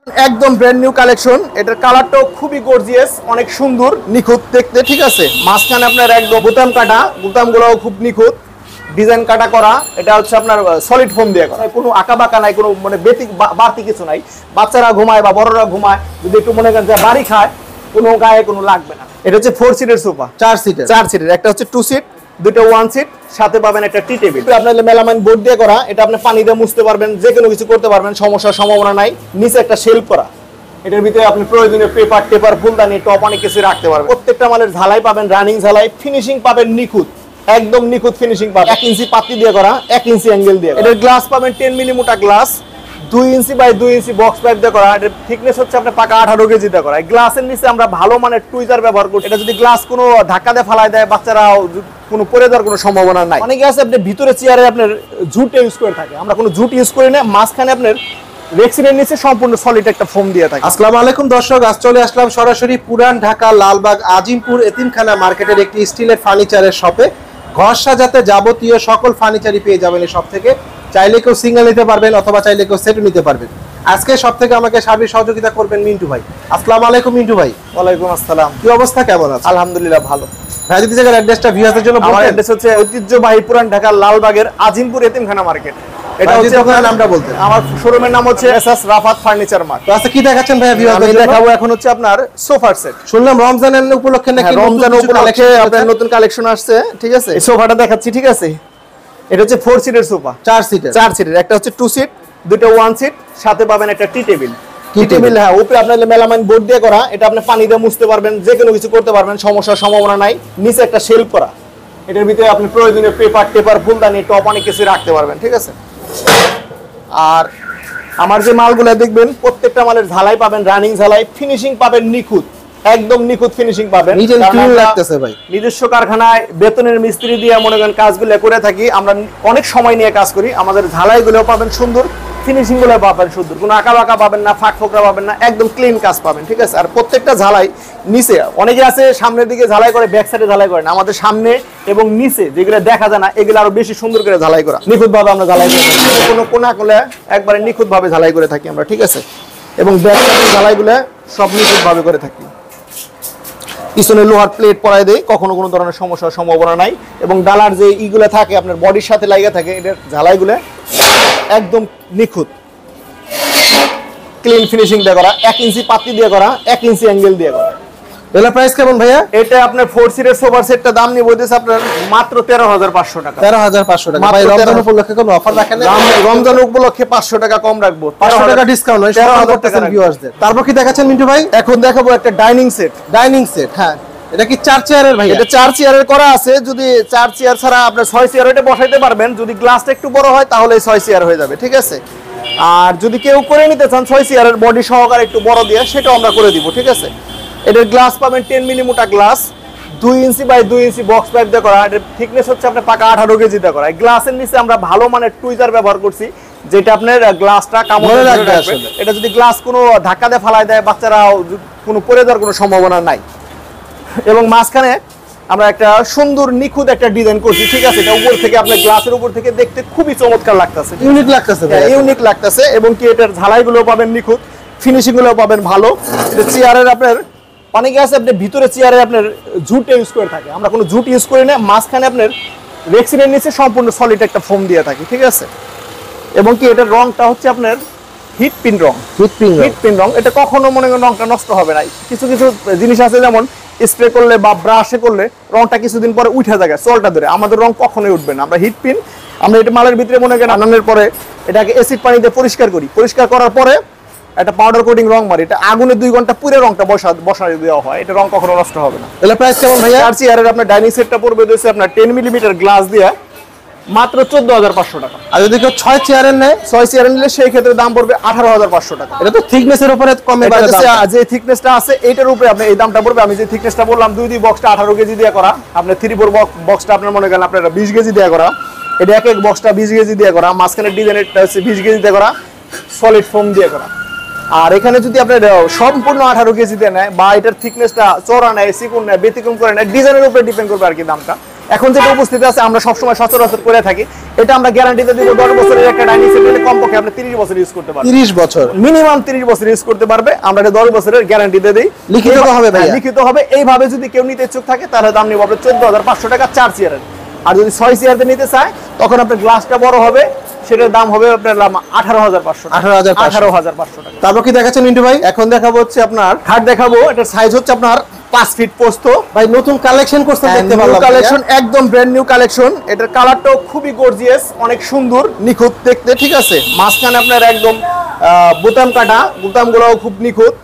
একদম brand new collection. এটার কালারটাও খুবই গর্জিয়াস, অনেক সুন্দর, নিখুঁত দেখতে, ঠিক আছে। মাঝখানে আপনার একদম বোতাম কাটা, বোতামগুলোও খুব নিখুঁত, ডিজাইন কাটা করা। এটা হচ্ছে আপনার সলিড ফোম দিয়ে করা, কোনো আঁকা বাঁকা নাই, কোনো মানে বাড়তি কিছু নাই। বাচ্চারা ঘুমায় বা বড়রা ঘুমায়, যদি একটু মনে করেন যে বাড়ি খায়, কোনো গায়ে কোনো লাগবে না। এটা হচ্ছে 4 সিটের সোফা, 4 সিটের। একটা হচ্ছে 2 সিট, দুটো 1 সিট, সাথে পাবেন একটা টি টেবিল। আপনার মেলামাইন বোর্ড দিয়ে করা, এটা আপনি পানি দিয়ে মুছতে পারবেন, যে কোনো কিছু করতে পারবেন, সমস্যার সম্ভাবনা নাই। নিচে একটা শেলফ করা, এটার ভিতরে আপনি প্রয়োজনীয় পেপার টেপার ফুলদানি টপ অনেক কিছু রাখতে পারবেন। প্রত্যেকটা মালের ঝালাই পাবেন, রানিং ঝালাই, ফিনিশিং পাবেন নিখুঁত, একদম নিখুঁত ফিনিশিং পাবেন। 1 ইঞ্চি পাতি দিয়ে করা, 1 ইঞ্চি অ্যাঙ্গেল দিয়ে। এটার গ্লাস পাবেন 10 মিলি মোটা glass, 2 inch by 2 inch box pipe দিয়ে করা। এটার থিকনেস হচ্ছে আপনার পাকা 18 কেজি দিয়ে করা। এই গ্লাসের নিচে আমরা ভালো মানের টুইজার ব্যবহার করি। এটা যদি গ্লাস কোনো ধাক্কা দিয়ে ফালাই দেয়, বাচ্চারা কোনো পড়ে যাওয়ার কোনো সম্ভাবনা নাই। অনেকে আছে আপনি ভিতরে চেয়ারে আপনার জুট ইউজ করে থাকে, আমরা কোনো জুট ইউজ করি না। মাঝখানে আপনার রেক্সিনের নিচে সম্পূর্ণ সলিড একটা ফোম দিয়ে থাকে। আসসালামু আলাইকুম দর্শক, আজ চলে আসলাম সরাসরি পুরান ঢাকা লালবাগ আজিমপুর এতিমখানা মার্কেটের একটি স্টিলের ফার্নিচারের শপে। ঘর সাজাতে যাবতীয় সকল ফার্নিচারই পেয়ে যাবেন এই শপ থেকে। চাইলে কেউ সিঙ্গেল নিতে পারবেন অথবা চাইলে কেউ সেট নিতে পারবেন। আজকে সব থেকে আমাকে সার্বিক সহযোগিতা করবেন মিন্টু ভাই। আসসালামু আলাইকুম মিন্টু ভাই। ওয়ালাইকুম আসসালাম। কি অবস্থা, কেমন আছেন? আলহামদুলিল্লাহ ভালো। ভাই যদি জায়গার অ্যাড্রেসটা ভিউয়ারদের জন্য আমার অ্যাড্রেস হচ্ছে ঐতিহ্যবাহী পুরান ঢাকা লালবাগের আজিমপুর এতিমখানা মার্কেট। এটা হচ্ছে আপনার নামটা বলতেন। আমার শোরুমের নাম হচ্ছে এসএস রাফাত ফার্নিচার মার্ট। তো আচ্ছা কি দেখাচ্ছেন ভাই ভিউয়ারদের আমি জন্য? দেখাবো এখন হচ্ছে আপনার সোফার সেট। শুনলাম রমজানের উপলক্ষে নাকি রমজান উপলক্ষে আপনার নতুন কালেকশন আসছে, ঠিক আছে। এই সোফাটা দেখাচ্ছি, ঠিক আছে। এটা হচ্ছে 4 সিটের সোফা, 4 সিটের। একটা হচ্ছে 2 সিট, দুটো 1 সিট, সাথে পাবেন একটা টি টেবিল। টি টেবিল, হ্যাঁ, উপরে আপনার মেলামাইন বোর্ড দিয়ে করা। এটা আপনি পানি দিয়ে মুছতে পারবেন, যে কোনো কিছু করতে পারবেন, সমস্যার সম্ভাবনা নাই। নিচে একটা শেলফ করা, এটার ভিতরে আপনি প্রয়োজনীয় পেপার টেপার ফুলদানি টপ অনেক কিছু রাখতে পারবেন, ঠিক আছে। আর আমার যে মালগুলো দেখবেন, প্রত্যেকটা মালের ঝালাই পাবেন, রানিং ঝালাই, ফিনিশিং পাবেন নিখুঁত, একদম নিখুঁত ফিনিশিং পাবেন। নিজস্ব কারখানায় বেতনের মিস্ত্রি দিয়ে মনে করেন কাজগুলো করে থাকি, আমরা অনেক সময় নিয়ে কাজ করি। আমাদের ঝালাইগুলো পাবেন সুন্দর, ফিনিশিং গুলো পাবেন সুন্দর, কোনো আঁকা বাঁকা পাবেন না, ফাঁক ফোকরা পাবেন না, একদম ক্লিন কাজ পাবেন, ঠিক আছে। আর প্রত্যেকটা ঝালাই নিচে, অনেকে আছে সামনের দিকে ঝালাই করে, ব্যাক সাইডে ঝালাই করে না। আমাদের সামনে এবং নিচে যেগুলো দেখা যায় না, এগুলো আরো বেশি সুন্দর করে ঝালাই করা, নিখুঁত ভাবে আমরা ঝালাই করে থাকি। কোনো কোনা কোলে একবারে নিখুঁত ভাবে ঝালাই করে থাকি আমরা, ঠিক আছে। এবং ব্যাক সাইডের ঝালাইগুলো সব নিখুঁত ভাবে করে থাকি। পিছনে লোহার প্লেট পরাই দেয়, কখনো কোনো ধরনের সমস্যার সম্ভাবনা নাই। এবং ডালার যে ইগুলো থাকে আপনার বডির সাথে লাগিয়ে থাকে, এটার ঝালাইগুলো একদম নিখুঁত, ক্লিন ফিনিশিং দিয়ে করা, 1 ইঞ্চি পাতি দিয়ে করা, 1 ইঞ্চি অ্যাঙ্গেল দিয়ে করা। এর প্রাইস কেমন ভাইয়া? এটা আপনার 4 সিটের সোফার সেটটা দাম নিয়ে বলতেছে আপনার মাত্র 13,500 টাকা। 13,500 টাকা। ভাই রমজান উপলক্ষে কোনো অফার রাখেন না? রমজান উপলক্ষে 500 টাকা কম রাখবো, 500 টাকা ডিসকাউন্ট হয় 13,000 টাকা ভিউয়ারদের। তারপর কি দেখাচ্ছেন মিন্টু ভাই? এখন দেখাবো একটা ডাইনিং সেট। হ্যাঁ, এটা কি 4 চেয়ারের ভাই? এটা 4 চেয়ারের করা আছে। যদি 4 চেয়ার ছাড়া আপনার 6 চেয়ার এটা বসাইতে পারবেন। যদি গ্লাসটা একটু বড় হয় তাহলে 6 চেয়ার হয়ে যাবে, ঠিক আছে। আর যদি কেউ করে নিতে চান 6 চেয়ারের বডি সহকারে একটু বড় দিয়ে, সেটাও আমরা করে দিব, ঠিক আছে। এটার গ্লাস পাবেন 10 মিলি মোটা glass, 2 inch by 2 inch box pipe দিয়ে করা। এটার থিকনেস হচ্ছে আপনার পাকা 18 কেজি দিয়ে করা। এই গ্লাসের নিচে আমরা ভালো মানের টুইজার ব্যবহার করছি, যেটা আপনার গ্লাসটা কামড়ে রাখবে। এটা যদি গ্লাস কোনো ধাক্কা দিয়ে ফালাই দেয়, বাচ্চারা কোনো পড়ে যাওয়ার কোনো সম্ভাবনা নাই। এবং মাঝখানে আমরা একটা সুন্দর নিখুঁত একটা ডিজাইন করছি, ঠিক আছে। এটা উপর থেকে আপনার গ্লাসের উপর থেকে দেখতে খুবই চমৎকার লাগতেছে, ইউনিক লাগতেছে। এবং কি এটার ঝালাইগুলো পাবেন নিখুঁত, ফিনিশিং গুলো পাবেন ভালো। এটা চেয়ারের আপনার অনেকে আছে আপনি ভিতরে চেয়ারে আপনার জুট ইউজ করে থাকে, আমরা কোনো জুট ইউজ করি না। মাঝখানে আপনার রেক্সিনের নিচে সম্পূর্ণ সলিড একটা ফোম দিয়ে থাকি, ঠিক আছে। এবং কি এটার রংটা হচ্ছে আপনার হিট পিন রং। এটা কখনো মনে করেন রংটা নষ্ট হবে না। কিছু কিছু জিনিস আছে যেমন স্প্রে করলে বা ব্রাশে করলে রংটা কিছুদিন পরে উঠে যায় চলটা ধরে, আমাদের রং কখনোই উঠবে না। আমরা হিট পিন, আমরা এটা মালের ভিতরে মনে করেন আনানোর পরে এটাকে অ্যাসিড পানিতে পরিষ্কার করি, পরিষ্কার করার পরে একটা পাউডার কোটিং রং মারি, এটা আগুনে 2 ঘন্টা পুরো রংটা বসায় দেওয়া হয়, এটা রং কখনো নষ্ট হবে না। তাহলে প্রাইস কেমন ভাইয়া? 4 চেয়ারের আপনার ডাইনিং সেটটা পড়বে দিয়েছে আপনার 10 মিলিমিটার গ্লাস দিয়ে মাত্র 14,500 টাকা। আর যদি কেউ 6 চেয়ারের নেয়, 6 চেয়ারের নিলে সেই ক্ষেত্রে দাম পড়বে 18,500 টাকা। এটা তো থিকনেসের উপরে কমে বাড়ে দাম। যে থিকনেসটা আছে এইটার উপরে আপনি এই দামটা পড়বে। আমি যে থিকনেসটা বললাম, 2 বক্সটা 18 কেজি দিয়ে করা, আপনার 3/4 বক্সটা আপনার মনে করেন আপনার 20 কেজি দিয়ে করা, এটা এক বক্সটা 20 কেজি দিয়ে করা, মাঝখানের ডিজাইনটা হচ্ছে 20 কেজি দিয়ে করা, সলিড ফোম দিয়ে করা। আর এখানে যদি আপনার সম্পূর্ণ 18 কেজি দিয়ে নেয় বা এটার থিকনেসটা চড়া নেয়, চিকন নেয়, ব্যতিক্রম করে নেয়, ডিজাইনের উপরে ডিপেন্ড করবে আর কি দামটা। এখন যেটা উপস্থিত আছে আমরা সবসময় সচরাচর করে থাকি, এটা আমরা গ্যারান্টিতে দিব 10 বছরের একটা ডাইনিং সেট নিলে কমপক্ষে আপনি 30 বছর ইউজ করতে পারবেন। 30 বছর মিনিমাম 30 বছর ইউজ করতে পারবে, আমরা এটা 10 বছরের গ্যারান্টি দিয়ে দেই। লিখিত হবে ভাই? লিখিত হবে। এইভাবে যদি কেউ নিতে ইচ্ছুক থাকে তাহলে দাম নিব আপনার 14,500 টাকা 4 চেয়ারের। আর যদি 6 চেয়ারতে নিতে চায় তখন আপনার গ্লাসটা বড় হবে, সেটার দাম হবে আপনার 18,500 টাকা। 18,500 টাকা। তারপর কি দেখাচ্ছেন মিন্টু ভাই? এখন দেখাবো হচ্ছে আপনার খাট দেখাবো, এটার সাইজ হচ্ছে আপনার 5 ফিট পোস্ত। ভাই নতুন কালেকশন করতে দেখতে পারলাম, কালেকশন একদম ব্র্যান্ড নিউ কালেকশন। এটার কালারটাও খুবই গর্জিয়াস, অনেক সুন্দর, নিখুঁত দেখতে, ঠিক আছে। মাঝখানে আপনার একদম বোতাম কাটা, বোতামগুলোও খুব নিখুঁত,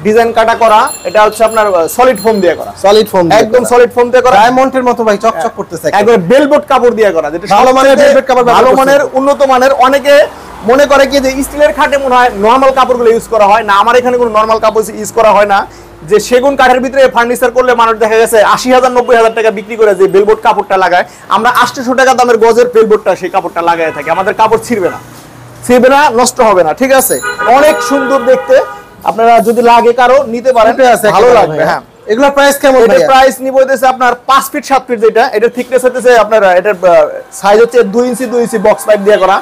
ডিজাইন কাটা করা। এটা হচ্ছে আপনার সলিড ফোম দিয়ে করা, সলিড ফোম, একদম সলিড ফোম দিয়ে করা, ডায়মন্ডের মতো ভাই চকচক করতেছে, একদম বেলবোর্ড কাপড় দিয়ে করা, যেটা ভালো মানের বেলবোর্ড কাপড়, ভালো মানের উন্নত মানের। অনেকে মনে করে কি যে স্টিলের খাটে মনে হয় নরমাল কাপড়গুলো ইউজ করা হয় না, আমার এখানে কোনো নরমাল কাপড় ইউজ করা হয় না। যে সেগুন কাঠের ভিতরে ফার্নিচার করলে মানুষ দেখা গেছে 80,000 90,000 টাকা বিক্রি করে যে বেলবোর্ড কাপড়টা লাগায়, আমরা 800 টাকা দামের গজের বেলবোর্ডটা সেই কাপড়টা লাগায় থাকি। আমাদের কাপড় ছিঁড়বে না, নষ্ট হবে না, ঠিক আছে। অনেক সুন্দর দেখতে, আপনারা যদি লাগে কারো নিতে পারেন, ভালো লাগবে। হ্যাঁ, এগুলোর প্রাইস কেমন? এটার প্রাইস নিব হইতেছে আপনার 5 ফিট 7 ফিট, যেটা এটার থিকনেস হইতেছে আপনার, এটার সাইজ হচ্ছে 2 ইঞ্চি 2 ইঞ্চি বক্স পাইপ দিয়ে করা,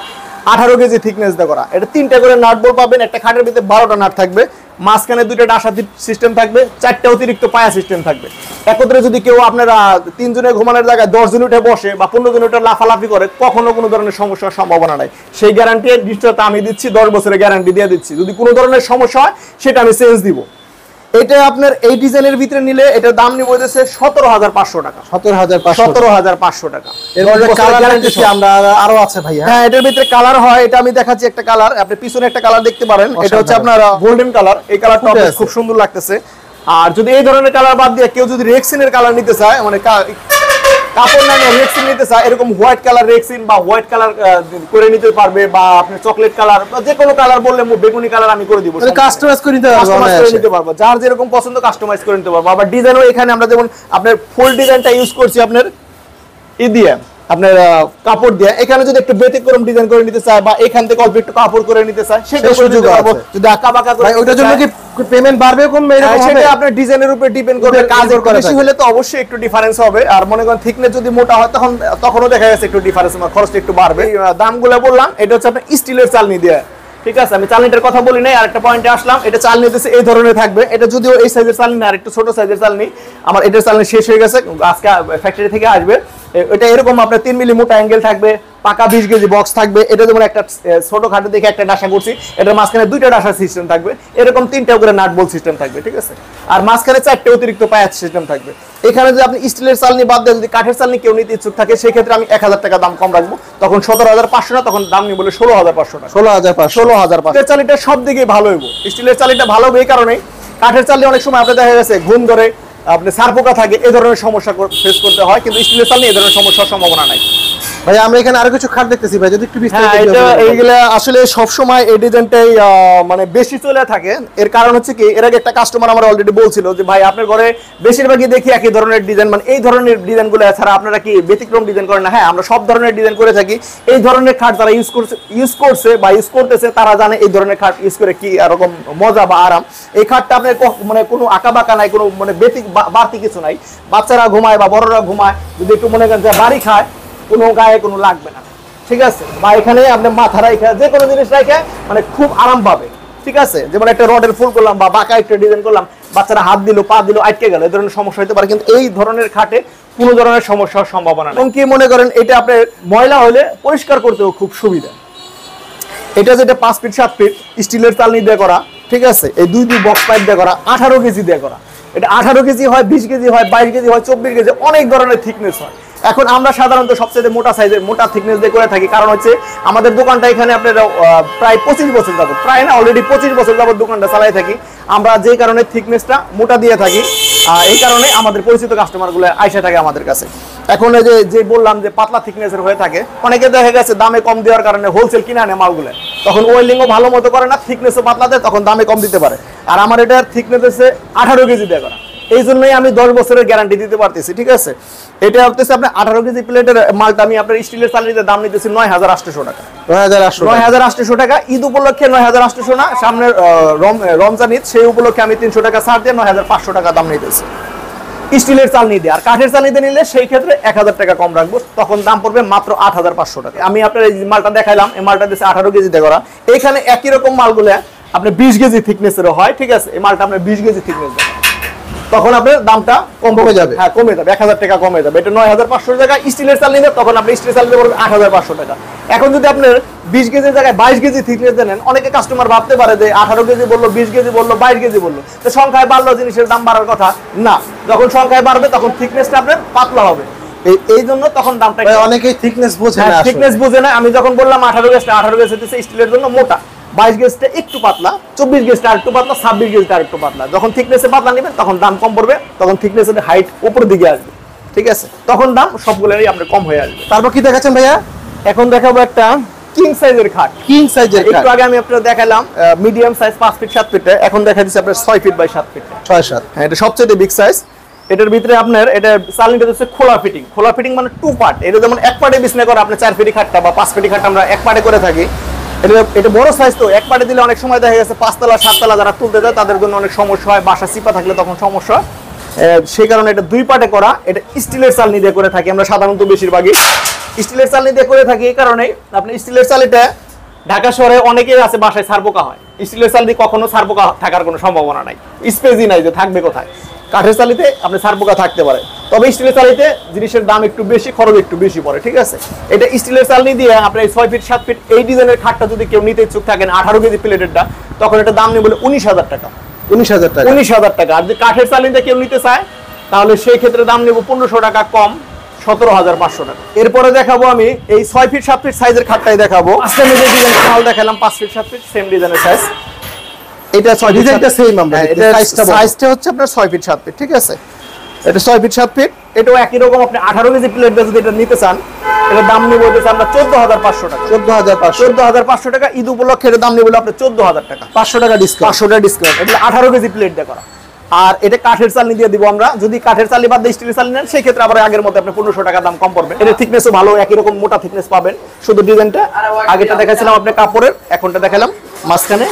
18 কেজি থিকনেস দিয়ে করা। এটা 3টা করে নাট বল পাবেন, একটা খাটের ভিতরে 12টা নাট থাকবে, মাঝখানে 2টা ডাসা সিস্টেম থাকবে, 4টা অতিরিক্ত পায়া সিস্টেম থাকবে। একত্রে যদি কেউ আপনারা 3 জনের ঘুমানোর জায়গায় 10 জন উঠে বসে বা 15 জন উঠে লাফালাফি করে, কখনো কোনো ধরনের সমস্যার সম্ভাবনা নাই। সেই গ্যারান্টি নিশ্চয়তা আমি দিচ্ছি, 10 বছরের গ্যারান্টি দিয়ে দিচ্ছি। যদি কোনো ধরনের সমস্যা হয় সেটা আমি চেঞ্জ দিব। এটা আপনার এই ডিজাইনের ভিতরে নিলে এটার দাম নিব হইতেছে 17,500 টাকা। 17,500 টাকা। এর মধ্যে কালার গ্যারান্টি আমরা আরো আছে ভাই? হ্যাঁ, এটার ভিতরে কালার হয়, এটা আমি দেখাচ্ছি একটা কালার, আপনি পিছনে একটা কালার দেখতে পারেন, এটা হচ্ছে আপনার গোল্ডেন কালার। এই কালারটা খুব সুন্দর লাগতেছে। আর যদি এই ধরনের কালার বাদ দিয়ে কেউ যদি রেক্সিনের কালার নিতে চায়, মানে কাপড় না নিয়ে রেক্সিন নিতে চায়, এরকম হোয়াইট কালার রেক্সিন বা হোয়াইট কালার করে নিতে পারবে, বা আপনি চকলেট কালার বা যে কোনো কালার বললে বেগুনি কালার আমি করে দিব, কাস্টমাইজ করে নিতে পারবো, যার যেরকম পছন্দ কাস্টমাইজ করে নিতে পারবো। আবার ডিজাইনও এখানে আমরা যেমন আপনার ফুল ডিজাইনটা ইউজ করছি আপনার দিয়ে আপনার কাপড় দিয়ে। এখানে যদি একটু ব্যতিক্রম ডিজাইন করে নিতে চায় বা এখান থেকে অল্প একটু কাপড় করে নিতে চায়, সেটা সুযোগ আছে। যদি আঁকা বাঁকা করে, ওটার জন্য কি পেমেন্ট বাড়বে কমবে এরকম হবে? সেটা আপনার ডিজাইনের উপরে ডিপেন্ড করবে। কাজ বেশি হলে তো অবশ্যই একটু ডিফারেন্স হবে, আর মনে করেন থিকনেস যদি মোটা হয় তখনও দেখা যাচ্ছে একটু ডিফারেন্স, খরচটা একটু বাড়বে। দামগুলো বললাম, এটা হচ্ছে আপনার স্টিলের চালনি দিয়ে, ঠিক আছে। আমি চালনিটার কথা বলি নাই, আরেকটা পয়েন্টে আসলাম। এটা চালনি দিতেছে এই ধরনের থাকবে, এটা যদিও এই সাইজের চালনি না, আর একটু ছোট সাইজের চালনি। আমার এটার চালনি শেষ হয়ে গেছে, আজকে ফ্যাক্টরি থেকে আসবে। এটা এরকম আপনার 3 মিলি মোটা অ্যাঙ্গেল থাকবে, পাকা 20 কেজি বক্স থাকবে। এটা যেমন একটা ছোট খাটে দেখে একটা ডাসা করছি, এটার মাঝখানে 2টা ডাসা সিস্টেম থাকবে, এরকম 3টা করে নাট বল সিস্টেম থাকবে, ঠিক আছে। আর মাঝখানে 4টা অতিরিক্ত পায়াত সিস্টেম থাকবে। এখানে যদি আপনি স্টিলের চালনি বাদ দিয়ে যদি কাঠের চালনি কেউ নিতে ইচ্ছুক থাকে, সেই ক্ষেত্রে আমি 1,000 টাকা দাম কম রাখবো, তখন 17,500 না, তখন দাম নিয়ে বলে 16,500 টাকা। 16,500 চালিটা সব দিকে ভালো হইব। স্টিলের চালিটা ভালো হবে এই কারণে, কাঠের চালনি অনেক সময় আপনার দেখা গেছে ঘুম ধরে, আপনি সারপোকা থাকে, এই ধরনের সমস্যা ফেস করতে হয়, কিন্তু স্টিলের চালনি এই ধরনের সমস্যার সম্ভাবনা নাই। ভাই আমরা এখানে আরো কিছু খাট দেখতেছি ভাই, যদি একটু বিস্তারিত। এইগুলা আসলে সব সময় এই ডিজাইনটাই মানে বেশি চলে থাকে। এর কারণ হচ্ছে কি, এর আগে একটা কাস্টমার আমার অলরেডি বলছিল যে ভাই আপনার ঘরে বেশিরভাগই দেখি একই ধরনের ডিজাইন, মানে এই ধরনের ডিজাইনগুলো ছাড়া আপনারা কি ব্যতিক্রম ডিজাইন করেন না? হ্যাঁ, আমরা সব ধরনের ডিজাইন করে থাকি। এই ধরনের খাট যারা ইউজ করছে বা ইউজ করতেছে তারা জানে এই ধরনের খাট ইউজ করে কি এরকম মজা বা আরাম। এই খাটটা আপনার মানে কোনো আঁকা বাঁকা নাই, কোনো মানে বাড়তি কিছু নাই। বাচ্চারা ঘুমায় বা বড়রা ঘুমায়, যদি একটু মনে করেন যে বাড়ি খায়, কোনো গায়ে কোনো লাগবে না, ঠিক আছে। বা এখানে আপনি মাথা রাখা যে কোনো জিনিস রাখে মানে খুব আরাম পাবে, ঠিক আছে। যেমন একটা রডের ফুল করলাম বা বাঁকা একটা ডিজাইন করলাম, বাচ্চারা হাত দিল পা দিল আটকে গেল, এই ধরনের সমস্যা হতে পারে, কিন্তু এই ধরনের খাটে কোনো ধরনের সমস্যার সম্ভাবনা নেই। এবং কি মনে করেন এটা আপনার ময়লা হলে পরিষ্কার করতেও খুব সুবিধা। এটা যেটা 5 ফিট 7 ফিট স্টিলের চালনি দিয়ে করা, ঠিক আছে। এই 2 বক্স পাইপ দিয়ে করা, 18 কেজি দিয়ে করা। এটা 18 কেজি হয়, 20 কেজি হয়, 22 কেজি হয়, 24 কেজি, অনেক ধরনের থিকনেস হয়। এখন আমরা সাধারণত সবচেয়ে মোটা সাইজের মোটা থিকনেস দিয়ে করে থাকি, কারণ হচ্ছে আমাদের দোকানটা এখানে আপনার প্রায় 25 বছর যাবত, প্রায় না অলরেডি 25 বছর যাবত দোকানটা চালাই থাকি। আমরা যে কারণে থিকনেসটা মোটা দিয়ে থাকি, এই কারণে আমাদের পরিচিত কাস্টমারগুলো আইসা থাকে আমাদের কাছে। এখন যে বললাম যে পাতলা থিকনেসের হয়ে থাকে, অনেকে দেখা গেছে দামে কম দেওয়ার কারণে হোলসেল কিনে আনে মালগুলো, তখন ওয়েল্ডিংও ভালো মতো করে না, থিকনেসও পাতলা দেয়, তখন দামে কম দিতে পারে। আর আমার এটার থিকনেস হচ্ছে 18 কেজি দিয়ে করা, এই জন্যই আমি 10 বছরের গ্যারান্টি দিতে পারতেছি, ঠিক আছে। এটা হচ্ছে আপনার 18 কেজি প্লেটের মালটা আমি আপনার স্টিলের চালনিতে দাম নিতেছি 9,800 টাকা। 9,800 টাকা। ঈদ উপলক্ষে 9,800 না, সামনে রমজান ঈদ, সেই উপলক্ষে আমি 300 টাকা ছাড় দিয়ে 9,500 টাকা দাম নিতেছি। স্টিলের চালনি দিয়ে। আর কাঠের চালনি দিয়ে নিলে সেই ক্ষেত্রে 1000 টাকা কম রাখবো, তখন দাম পড়বে মাত্র 8500 টাকা। আমি আপনার এই মালটা দেখাইলাম, এই মালটা দিচ্ছে 18 কেজিতে করা। এখানে একই রকম মালগুলো আপনি 20 কেজি থিকনেসেরও হয়, ঠিক আছে। এই মালটা আপনার 20 কেজি থিকনেস দেয়, তখন আপনার দামটা কমে যাবে। হ্যাঁ, কমে যাবে, 1000 টাকা কমে যাবে। এটা 9500 টাকা স্টিলের চাল নিলে, তখন আপনি স্টিলের চাল নিতে পারবেন 8500 টাকা। এখন যদি আপনার 20 কেজির জায়গায় 22 কেজি থিকনেস দেন, অনেকে কাস্টমার ভাবতে পারে যে 18 কেজি বললো, 20 কেজি বললো, 22 কেজি বললো, তো সংখ্যায় বাড়লো জিনিসের দাম বাড়ার কথা না। যখন সংখ্যায় বাড়বে তখন থিকনেসটা আপনার পাতলা হবে, এই জন্য তখন দামটা অনেকেই থিকনেস বোঝে না, থিকনেস বোঝে না। আমি যখন বললাম 18 গেজ হচ্ছে স্টিলের জন্য মোটা, 22 গেজটা একটু পাতলা, 24 গেজটা আরেকটু পাতলা, 26 গেজটা আরেকটু পাতলা। যখন থিকনেসে পাতলা নেবেন তখন দাম কম পড়বে, তখন থিকনেসের হাইট উপরের দিকে আসবে, ঠিক আছে। তখন দাম সবগুলোরই আপনার কম হয়ে আসবে। তারপর কি দেখাচ্ছেন ভাইয়া? এখন দেখাবো একটা কিং সাইজের খাট। কিং সাইজের খাট, একটু আগে আমি আপনাদের দেখালাম মিডিয়াম সাইজ 5 ফিট 7 ফিট, এখন দেখা দিচ্ছে আপনার 6 ফিট বাই 7 ফিট, 6-7। হ্যাঁ, এটা সবচেয়ে বিগ সাইজ। এটার ভিতরে আপনার এটা চালনিটা হচ্ছে খোলা ফিটিং। খোলা ফিটিং মানে 2 পার্ট। এটা যেমন এক পার্টে বিছনা করে আপনি 4 ফিট খাটটা বা 5 ফিট খাটটা আমরা এক পার্টে করে থাকি। এটা বড় সাইজ, তো এক পার্টে দিলে অনেক সময় দেখা গেছে 5 তলা 7 তলা যারা তুলতে যায় তাদের জন্য অনেক সমস্যা হয়, বাসা চিপা থাকলে তখন সমস্যা। সেই কারণে এটা 2 পার্টে করা। এটা স্টিলের চালনি দিয়ে করে থাকি আমরা সাধারণত, বেশিরভাগই স্টিলের চালনি দিয়ে করে থাকি। এই কারণে আপনি স্টিলের চালিটা ঢাকা শহরে অনেকের আছে বাসায় ছারপোকা হয়, স্টিলের চাল দিয়ে কখনো ছারপোকা থাকার কোনো সম্ভাবনা নাই, স্পেসই নাই যে থাকবে কোথায়। কাঠের চালিতে আপনি ছারপোকা থাকতে পারে, তবে স্টিলের চালিতে জিনিসের দাম একটু বেশি, খরচ একটু বেশি পড়ে, ঠিক আছে। এটা স্টিলের চালনি দিয়ে আপনি 6 ফিট 7 ফিট এই ডিজাইনের খাটটা যদি কেউ নিতে ইচ্ছুক থাকেন 18 কেজি প্লেটেরটা, তখন এটা দাম নেই বলে 19000 টাকা। 19000 টাকা, 19000 টাকা। আর যদি কাঠের চালনিতে কেউ নিতে চায় তাহলে সেই ক্ষেত্রে দাম নেব 1500 টাকা কম, 17500 টাকা। এরপরে দেখাবো আমি এই 6 ফিট 7 ফিট সাইজের খাটটাই দেখাবো। আজকে আমি যে ডিজাইনটা মাল দেখালাম 5 ফিট 7 ফিট সেম ডিজাইনের সাইজ। এটা 6 ডিজাইনটা সেম, আমরা এটা সাইজটা হচ্ছে আপনার 6 ফিট 7 ফিট, ঠিক আছে। এটা 6 ফিট 7 ফিট, এটাও একই রকম। আপনি 18 কেজি প্লেট যদি এটা নিতে চান, এটার দাম নিব হচ্ছে আমরা 14500 টাকা। 14500 টাকা। ঈদ উপলক্ষে এর দাম নিব আপনি 14000 টাকা, 500 টাকা ডিসকাউন্ট। 500 টাকা ডিসকাউন্ট। এটা 18 কেজি প্লেট দিয়ে করা। আর এটা কাঠের চালনি দিয়ে দিব আমরা। যদি কাঠের চালনি বাদ দিয়ে স্টিলের চালনি নেন সেই ক্ষেত্রে আবার আগের মতো আপনি 1500 টাকা দাম কম পড়বে। এর থিকনেসও ভালো, একই রকম মোটা থিকনেস পাবেন। শুধু ডিজাইনটা আগেটা দেখাইছিলাম আপনি কাপড়ের, এখনটা দেখালাম মাঝখানে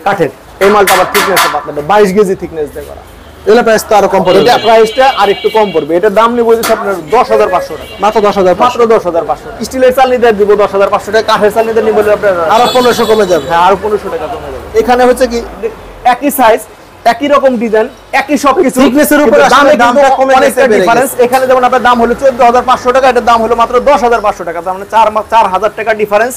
কাঠের। এই মালটা আবার থিকনেস পাবেন 22 কেজি থিকনেস দিয়ে করা। এর প্রাইস তো আরো কম পড়বে, এটা প্রাইসটা আরেকটু কম পড়বে। এটার দাম নিব হচ্ছে আপনার 10500 টাকা, মাত্র 10500। স্টিলের চালনি দিয়ে দিব 10500 টাকা, কাঠের চালনি দিয়ে নিবলে আপনার আরো 1500 কমে যাবে। হ্যাঁ, আরো 1500 টাকা কমে যাবে। এখানে হচ্ছে কি একই সাইজ, একই রকম ডিজাইন, একই সবকিছু, থিকনেসের উপরে দামটা কমে গেছে ডিফারেন্স। এখানে যেমন আপনার দাম হলো 14500 টাকা, এটার দাম হলো মাত্র 10500 টাকা, তার মানে 4000 টাকা ডিফারেন্স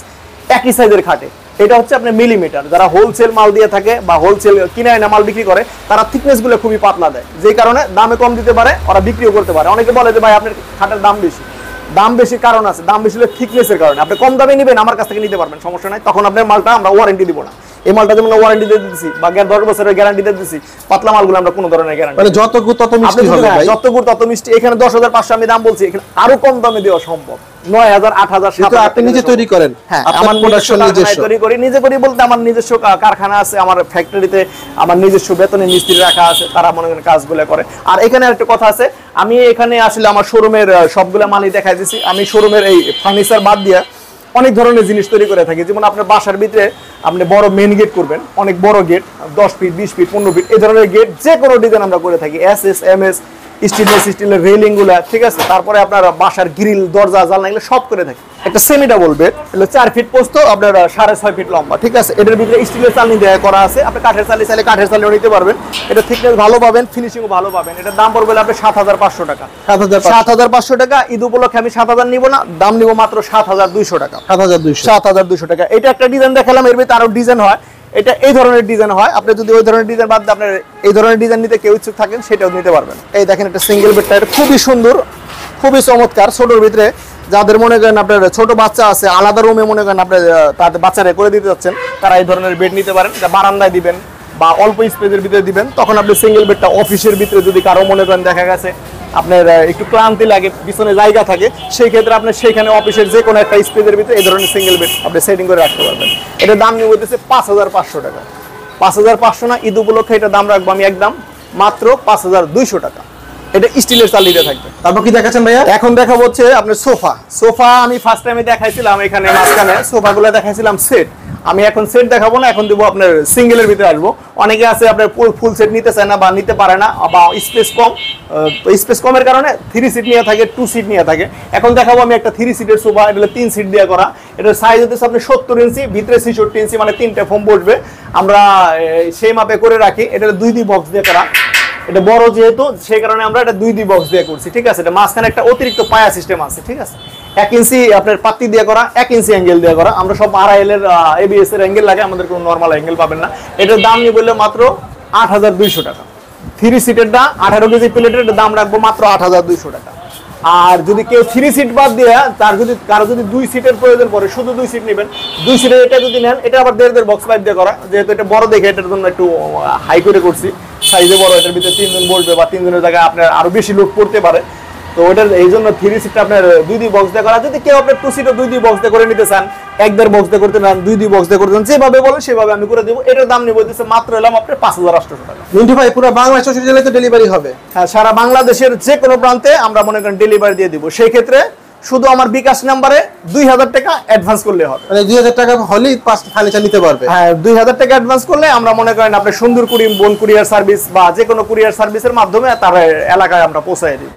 একই সাইজের খাটে। এটা হচ্ছে আপনার মিলিমিটার। যারা হোলসেল মাল দিয়ে থাকে বা হোলসেল কিনে আনা মাল বিক্রি করে তারা থিকনেস গুলো খুবই পাতলা দেয়, যে কারণে দামে কম দিতে পারে, ওরা বিক্রিও করতে পারে। অনেকে বলে যে ভাই আপনার খাটের দাম বেশি। দাম বেশি কারণ আছে, দাম বেশি হলে থিকনেসের কারণে। আপনি কম দামে নেবেন, আমার কাছ থেকে নিতে পারবেন, সমস্যা নাই। তখন আপনার মালটা আমরা ওয়ারেন্টি দিব না। এই মালটা যেমন ওয়ারেন্টি দিয়ে দিচ্ছি বা 10 বছরের গ্যারান্টি দিয়ে দিচ্ছি, পাতলা মালগুলো আমরা কোনো ধরনের গ্যারান্টি, মানে যত গুড় তত মিষ্টি হবে ভাই, যত গুড় তত মিষ্টি। এখানে 10500 আমি দাম বলছি, এখানে আরো কম দামে দেওয়া সম্ভব। 9000 8000 কিন্তু আপনি নিজে তৈরি করেন? হ্যাঁ, আমার প্রোডাকশন নিজস্ব তৈরি করি। নিজে করি বলতে আমার নিজস্ব কারখানা আছে, আমার ফ্যাক্টরিতে আমার নিজস্ব বেতনে মিস্ত্রি রাখা আছে, তারা মনে করেন কাজগুলো করে। আর এখানে একটা কথা আছে, আমি এখানে আসলে আমার শোরুমের সবগুলো মালই দেখাই দিছি। আমি শোরুমের এই ফার্নিচার বাদ দিয়ে অনেক ধরনের জিনিস তৈরি করে থাকি। যেমন আপনার বাসার ভিতরে আপনি বড় মেইন গেট করবেন, অনেক বড় গেট 10 ফিট 20 ফিট 15 ফিট এই ধরনের গেট যে কোনো ডিজাইন আমরা করে থাকি। এসএস এমএস স্টিলের রেলিং গুলা, ঠিক আছে। তারপরে আপনার বাসার গ্রিল দরজা জানলা এগুলো সব করে থাকি। একটা সেমি ডাবল বেড, এগুলো 4 ফিট পোস্ত, আপনার 6.5 ফিট লম্বা, ঠিক আছে। এটার ভিতরে স্টিলের চালনি দেয়া করা আছে। আপনি কাঠের চালনি চাইলে কাঠের চালনিও নিতে পারবেন। এটা থিকনেস ভালো পাবেন, ফিনিশিংও ভালো পাবেন। এটার দাম পড়বে আপনি 7500 টাকা। 7500 টাকা। ঈদ উপলক্ষে আমি 7000 নিব না, দাম নিব মাত্র 7200 টাকা। 7200 টাকা। এটা একটা ডিজাইন দেখালাম, এর ভিতরে আরো ডিজাইন হয়। এটা এই ধরনের ডিজাইন হয়। আপনি যদি ওই ধরনের ডিজাইন বাদ দিয়ে আপনার এই ধরনের ডিজাইন নিতে কেউ ইচ্ছুক থাকেন সেটাও নিতে পারবেন। এই দেখেন একটা সিঙ্গেল বেডটা, এটা খুবই সুন্দর, খুবই চমৎকার। ছোটোর ভিতরে যাদের মনে করেন আপনার ছোট বাচ্চা আছে, আলাদা রুমে মনে করেন আপনার তাদের বাচ্চারা করে দিতে যাচ্ছেন, তারা এই ধরনের বেড নিতে পারেন। যা বারান্দায় দিবেন বা অল্প স্পেসের ভিতরে দিবেন, তখন আপনি সিঙ্গেল বেডটা অফিসের ভিতরে যদি কারো মনে করেন দেখা গেছে আপনার একটু ক্লান্তি লাগে, পিছনে জায়গা থাকে, সেই ক্ষেত্রে আপনি সেইখানে অফিসের যে কোনো একটা স্পেসের ভিতরে এই ধরনের সিঙ্গেল বেড আপনি সেটিং করে রাখতে পারবেন। এটার দাম নিয়ে বলতেছে 5500 টাকা। 5500 না, ঈদ উপলক্ষে এটা দাম রাখবো আমি একদম মাত্র 5200 টাকা। এটা স্টিলের চালিতে থাকবে। তারপর কি দেখাচ্ছেন ভাইয়া? এখন দেখাবো হচ্ছে আপনার সোফা। সোফা আমি ফার্স্ট টাইমে দেখাইছিলাম এখানে মাঝখানে, সোফাগুলো দেখাইছিলাম সেট। আমি এখন সেট দেখাবো না, এখন দিব আপনার সিঙ্গেলের ভিতরে আসবো। অনেকে আছে আপনার ফুল সেট নিতে চায় না বা নিতে পারে না, বা স্পেস কম, স্পেস কমের কারণে 3 সিট নিয়ে থাকে, 2 সিট নিয়ে থাকে। এখন দেখাবো আমি একটা 3 সিটের সোফা, এটা 3 সিট দিয়ে করা। এটার সাইজ হচ্ছে আপনার 70 ইঞ্চি, ভিতরে 66 ইঞ্চি, মানে 3টা ফোম বসবে। আমরা সেই মাপে করে রাখি। এটা 2D বক্স দিয়ে করা, এটা বড় যেহেতু সেই কারণে আমরা এটা 2D বক্স দিয়ে করছি, ঠিক আছে। এটা মাঝখানে একটা অতিরিক্ত পায়া সিস্টেম আছে, ঠিক আছে। 1 ইঞ্চি আপনার পাত্তি দিয়ে করা, 1 ইঞ্চি অ্যাঙ্গেল দিয়ে করা। আমরা সব RIL এর ABS এর অ্যাঙ্গেল লাগে, আমাদের কোনো নরমাল অ্যাঙ্গেল পাবেন না। এটার দাম নিয়ে বললে মাত্র 8200 টাকা। 3 সিটেরটা 18 কেজি প্লেটের দাম রাখবো মাত্র 8200 টাকা। আর যদি কেউ 3 সিট বাদ দিয়ে কারো যদি 2 সিটের প্রয়োজন পড়ে, শুধু 2 সিট নেবেন, 2 সিটের এটা যদি নেন, এটা আবার 1.5 বক্স পাইপ দিয়ে করা, যেহেতু এটা বড় দেখে এটার জন্য একটু হাই করে করছি, সাইজে বড়। এটার ভিতরে 3 জন বসবে বা 3 জনের জায়গায় আপনার আরো বেশি লোক পড়তে পারে। তো ওটার এই জন্য 3 সিটটা আপনার 2D বক্স দিয়ে করা। যদি কেউ আপনার 2 সিটও 2D বক্স দিয়ে করে নিতে চান, 1.5 বক্স দিয়ে করতে চান, 2D বক্স দিয়ে করতে চান, যেভাবে বলেন সেভাবে আমি করে দেবো। এটার দাম নিয়ে বলতেছে মাত্র এলাম আপনার 5800 টাকা। মিন্টু ভাই, পুরো বাংলাদেশ 64 জেলায় তো ডেলিভারি হবে? হ্যাঁ, সারা বাংলাদেশের যে কোনো প্রান্তে আমরা মনে করেন ডেলিভারি দিয়ে দিব। সেই ক্ষেত্রে শুধু আমার বিকাশ নাম্বারে 2000 টাকা অ্যাডভান্স করলে হবে। মানে 2000 টাকা হলেই 5 ফার্নিচার নিতে পারবে? হ্যাঁ, 2000 টাকা অ্যাডভান্স করলে আমরা মনে করেন আপনার সুন্দর কুরিয়ার সার্ভিস বা যে কোনো কুরিয়ার সার্ভিসের মাধ্যমে তার এলাকায় আমরা পৌঁছায় দিই।